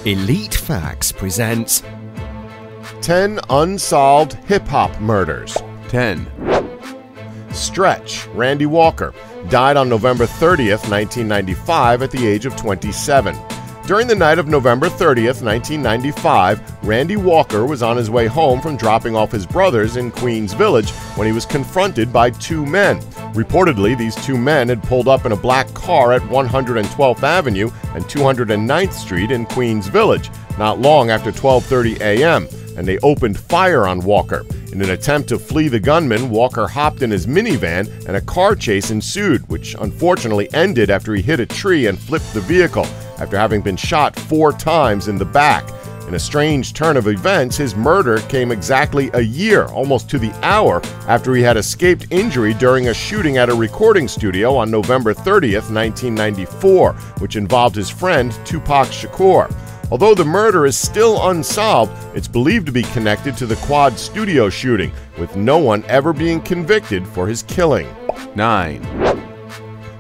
Elite Facts presents 10 Unsolved Hip-Hop Murders. 10. Stretch, Randy Walker, died on November 30th, 1995 at the age of 27. During the night of November 30th, 1995, Randy Walker was on his way home from dropping off his brothers in Queens Village when he was confronted by two men. Reportedly, these two men had pulled up in a black car at 112th Avenue and 209th Street in Queens Village, not long after 12:30 a.m., and they opened fire on Walker. In an attempt to flee the gunman, Walker hopped in his minivan and a car chase ensued, which unfortunately ended after he hit a tree and flipped the vehicle, after having been shot 4 times in the back. In a strange turn of events, his murder came exactly a year, almost to the hour, after he had escaped injury during a shooting at a recording studio on November 30th, 1994, which involved his friend Tupac Shakur. Although the murder is still unsolved, it's believed to be connected to the Quad Studio shooting, with no one ever being convicted for his killing. 9.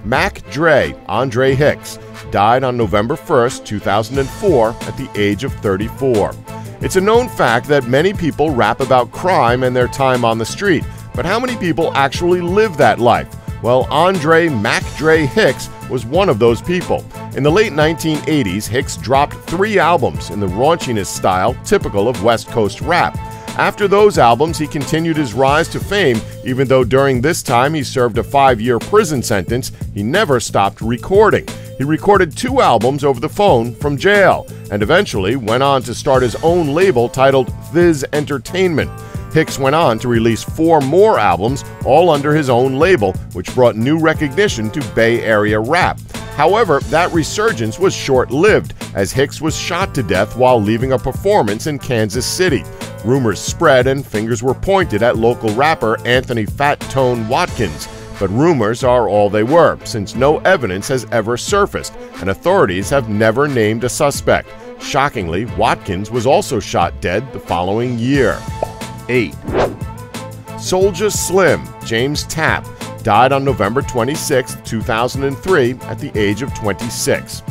Mac Dre, Andre Hicks, died on November 1st, 2004 at the age of 34. It's a known fact that many people rap about crime and their time on the street, but how many people actually live that life? Well, Andre Mac Dre Hicks was one of those people. In the late 1980s, Hicks dropped 3 albums in the raunchiness style typical of West Coast rap. After those albums, he continued his rise to fame, even though during this time he served a 5-year prison sentence. He never stopped recording. He recorded 2 albums over the phone from jail, and eventually went on to start his own label titled Feuds Entertainment. Hicks went on to release 4 more albums, all under his own label, which brought new recognition to Bay Area rap. However, that resurgence was short-lived, as Hicks was shot to death while leaving a performance in Kansas City. Rumors spread and fingers were pointed at local rapper Anthony Fat Tone Watkins. But rumors are all they were, since no evidence has ever surfaced, and authorities have never named a suspect. Shockingly, Watkins was also shot dead the following year. 8. Soulja Slim, James Tapp, died on November 26, 2003 at the age of 26.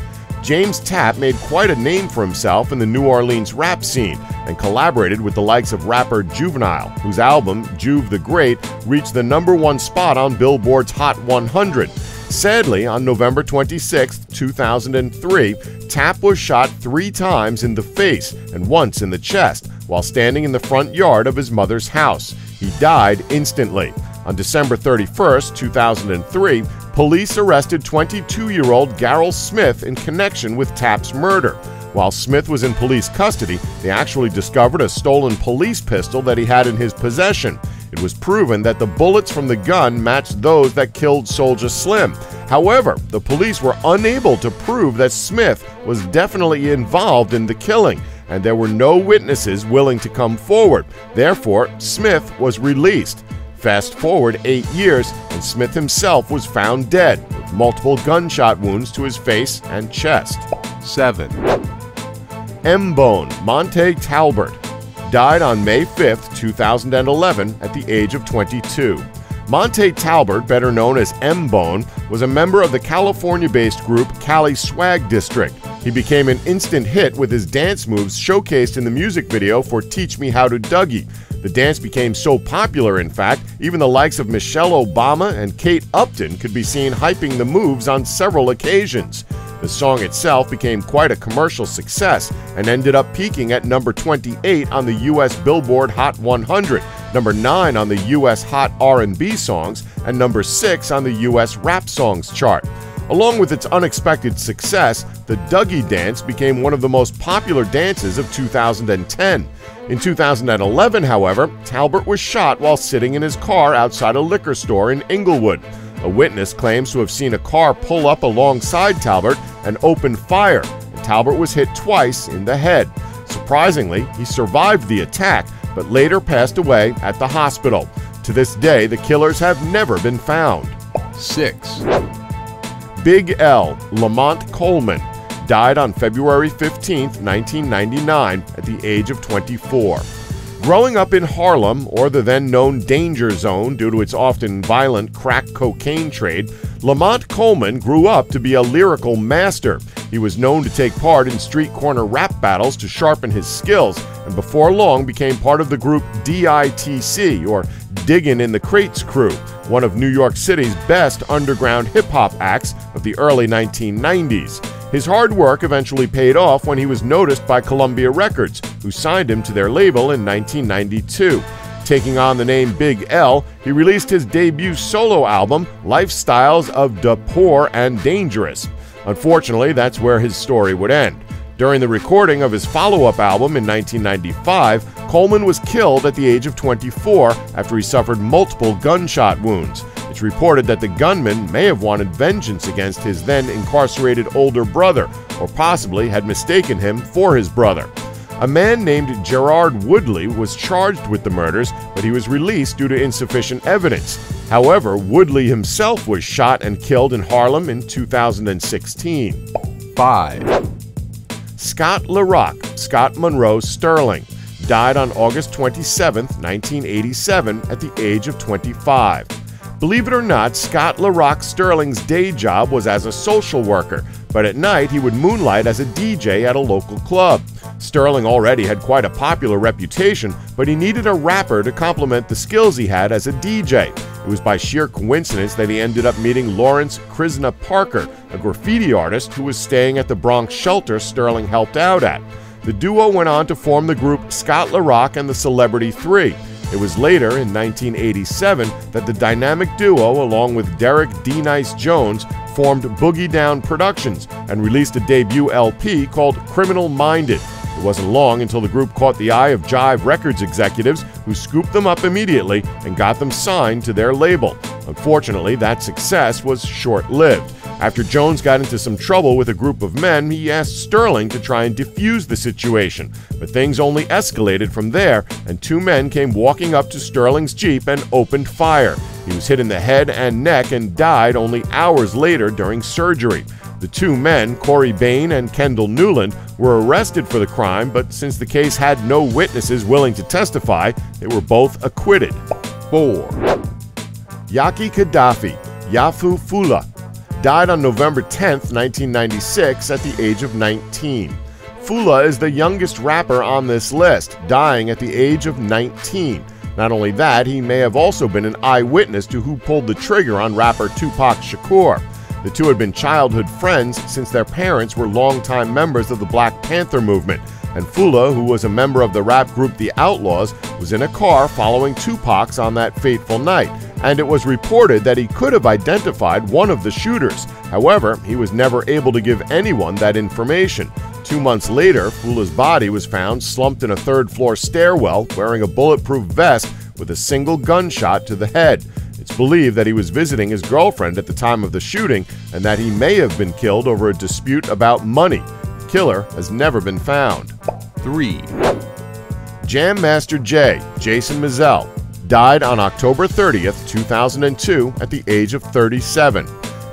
James Tapp made quite a name for himself in the New Orleans rap scene and collaborated with the likes of rapper Juvenile, whose album, Juve the Great, reached the #1 spot on Billboard's Hot 100. Sadly, on November 26, 2003, Tapp was shot 3 times in the face and once in the chest while standing in the front yard of his mother's house. He died instantly. On December 31, 2003, police arrested 22-year-old Garrell Smith in connection with Tapp's murder. While Smith was in police custody, they actually discovered a stolen police pistol that he had in his possession. It was proven that the bullets from the gun matched those that killed Soulja Slim. However, the police were unable to prove that Smith was definitely involved in the killing, and there were no witnesses willing to come forward. Therefore, Smith was released. Fast forward 8 years, and Smith himself was found dead, with multiple gunshot wounds to his face and chest. 7. Mbone, Monte Talbert, died on May 5, 2011 at the age of 22. Monte Talbert, better known as Mbone, was a member of the California-based group Cali Swag District. He became an instant hit with his dance moves showcased in the music video for Teach Me How to Dougie. The dance became so popular, in fact, even the likes of Michelle Obama and Kate Upton could be seen hyping the moves on several occasions. The song itself became quite a commercial success and ended up peaking at number 28 on the U.S. Billboard Hot 100, number 9 on the U.S. Hot R&B Songs, and number 6 on the U.S. Rap Songs chart. Along with its unexpected success, the Dougie dance became one of the most popular dances of 2010. In 2011, however, Talbert was shot while sitting in his car outside a liquor store in Inglewood. A witness claims to have seen a car pull up alongside Talbert and open fire, and Talbert was hit twice in the head. Surprisingly, he survived the attack, but later passed away at the hospital. To this day, the killers have never been found. 6. Big L, Lamont Coleman, died on February 15, 1999 at the age of 24. Growing up in Harlem, or the then-known Danger Zone due to its often violent crack cocaine trade, Lamont Coleman grew up to be a lyrical master. He was known to take part in street corner rap battles to sharpen his skills, and before long became part of the group DITC, or Diggin' in the Crates crew, one of New York City's best underground hip-hop acts of the early 1990s. His hard work eventually paid off when he was noticed by Columbia Records, who signed him to their label in 1992. Taking on the name Big L, he released his debut solo album, Lifestyles of Da Poor and Dangerous. Unfortunately, that's where his story would end. During the recording of his follow-up album in 1995, Coleman was killed at the age of 24 after he suffered multiple gunshot wounds. It's reported that the gunman may have wanted vengeance against his then incarcerated older brother, or possibly had mistaken him for his brother. A man named Gerard Woodley was charged with the murders, but he was released due to insufficient evidence. However, Woodley himself was shot and killed in Harlem in 2016. 5. Scott Lorac, Scott Monroe Sterling, died on August 27, 1987, at the age of 25. Believe it or not, Scott Lorac Sterling's day job was as a social worker, but at night he would moonlight as a DJ at a local club. Sterling already had quite a popular reputation, but he needed a rapper to complement the skills he had as a DJ. It was by sheer coincidence that he ended up meeting Lawrence Krishna Parker, a graffiti artist who was staying at the Bronx shelter Sterling helped out at. The duo went on to form the group Scott Lorac and the Celebrity Three. It was later, in 1987, that the dynamic duo, along with Derek D. Nice Jones, formed Boogie Down Productions and released a debut LP called Criminal Minded. It wasn't long until the group caught the eye of Jive Records executives, who scooped them up immediately and got them signed to their label. Unfortunately, that success was short-lived. After Jones got into some trouble with a group of men, he asked Sterling to try and defuse the situation. But things only escalated from there, and two men came walking up to Sterling's Jeep and opened fire. He was hit in the head and neck and died only hours later during surgery. The two men, Corey Bain and Kendall Newland, were arrested for the crime, but since the case had no witnesses willing to testify, they were both acquitted. 4. Yaki Gaddafi, Yafu Fula, died on November 10, 1996, at the age of 19. Fula is the youngest rapper on this list, dying at the age of 19. Not only that, he may have also been an eyewitness to who pulled the trigger on rapper Tupac Shakur. The two had been childhood friends since their parents were longtime members of the Black Panther movement, and Fula, who was a member of the rap group The Outlaws, was in a car following Tupac's on that fateful night, and it was reported that he could have identified one of the shooters. However, he was never able to give anyone that information. 2 months later, Fula's body was found slumped in a third-floor stairwell wearing a bulletproof vest with a single gunshot to the head. It's believed that he was visiting his girlfriend at the time of the shooting and that he may have been killed over a dispute about money. The killer has never been found. 3. Jam Master Jay, Jason Mizell, died on October 30th, 2002 at the age of 37.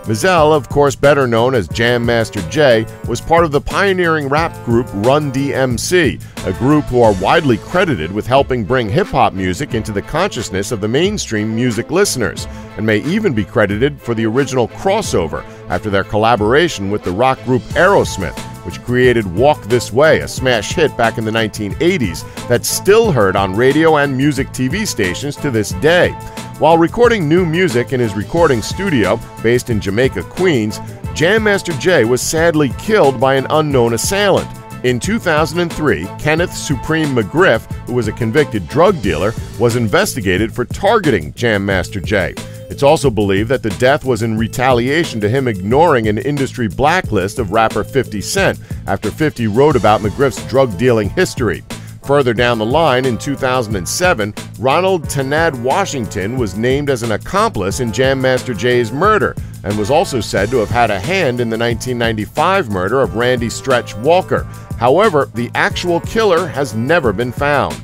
Mizell, of course better known as Jam Master Jay, was part of the pioneering rap group Run DMC, a group who are widely credited with helping bring hip-hop music into the consciousness of the mainstream music listeners, and may even be credited for the original crossover after their collaboration with the rock group Aerosmith, which created Walk This Way, a smash hit back in the 1980s that's still heard on radio and music TV stations to this day. While recording new music in his recording studio, based in Jamaica, Queens, Jam Master Jay was sadly killed by an unknown assailant. In 2003, Kenneth Supreme McGriff, who was a convicted drug dealer, was investigated for targeting Jam Master Jay. It's also believed that the death was in retaliation to him ignoring an industry blacklist of rapper 50 Cent after 50 wrote about McGriff's drug-dealing history. Further down the line, in 2007, Ronald Tanad Washington was named as an accomplice in Jam Master Jay's murder and was also said to have had a hand in the 1995 murder of Randy Stretch Walker. However, the actual killer has never been found.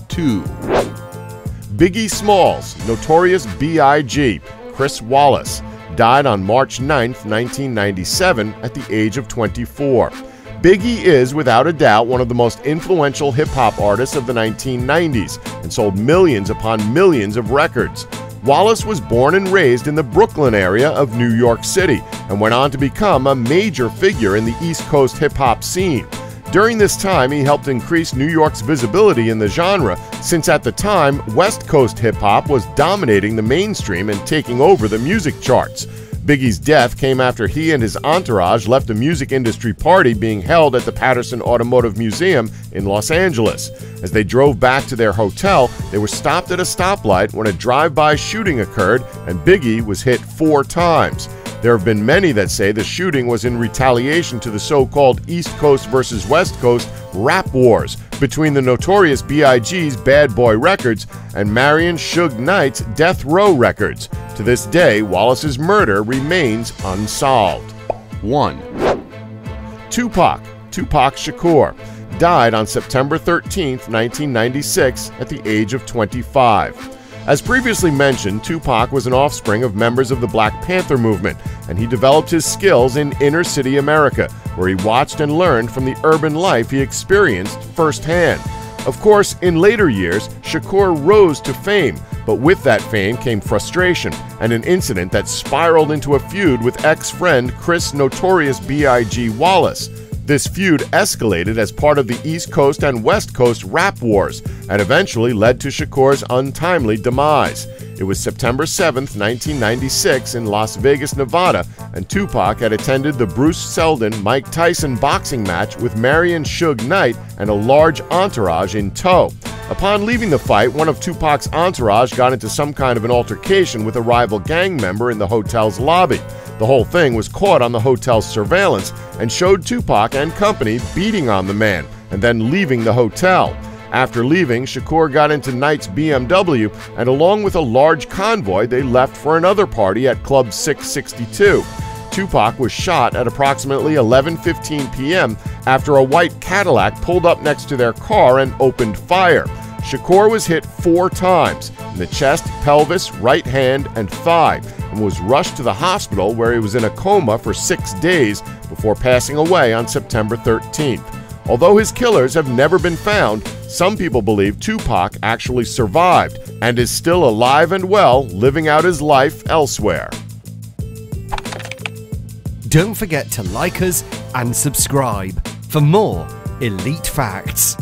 2. Biggie Smalls, Notorious B.I.G., Chris Wallace, died on March 9, 1997 at the age of 24. Biggie is, without a doubt, one of the most influential hip-hop artists of the 1990s and sold millions upon millions of records. Wallace was born and raised in the Brooklyn area of New York City and went on to become a major figure in the East Coast hip-hop scene. During this time, he helped increase New York's visibility in the genre, since at the time, West Coast hip-hop was dominating the mainstream and taking over the music charts. Biggie's death came after he and his entourage left a music industry party being held at the Patterson Automotive Museum in Los Angeles. As they drove back to their hotel, they were stopped at a stoplight when a drive-by shooting occurred and Biggie was hit 4 times. There have been many that say the shooting was in retaliation to the so-called East Coast versus West Coast rap wars between the notorious B.I.G.'s Bad Boy Records and Marion Suge Knight's Death Row Records. To this day, Wallace's murder remains unsolved. 1. Tupac Shakur died on September 13, 1996 at the age of 25. As previously mentioned, Tupac was an offspring of members of the Black Panther movement, and he developed his skills in inner-city America, where he watched and learned from the urban life he experienced firsthand. Of course, in later years, Shakur rose to fame, but with that fame came frustration and an incident that spiraled into a feud with ex-friend Chris Notorious B.I.G. Wallace. This feud escalated as part of the East Coast and West Coast rap wars and eventually led to Shakur's untimely demise. It was September 7, 1996 in Las Vegas, Nevada, and Tupac had attended the Bruce Seldon-Mike Tyson boxing match with Marion Suge Knight and a large entourage in tow. Upon leaving the fight, one of Tupac's entourage got into some kind of an altercation with a rival gang member in the hotel's lobby. The whole thing was caught on the hotel's surveillance and showed Tupac and company beating on the man and then leaving the hotel. After leaving, Shakur got into Knight's BMW, and along with a large convoy, they left for another party at Club 662. Tupac was shot at approximately 11:15 p.m. after a white Cadillac pulled up next to their car and opened fire. Shakur was hit 4 times in the chest, pelvis, right hand, and thigh, and was rushed to the hospital where he was in a coma for 6 days before passing away on September 13th. Although his killers have never been found, some people believe Tupac actually survived and is still alive and well, living out his life elsewhere. Don't forget to like us and subscribe for more Elite Facts.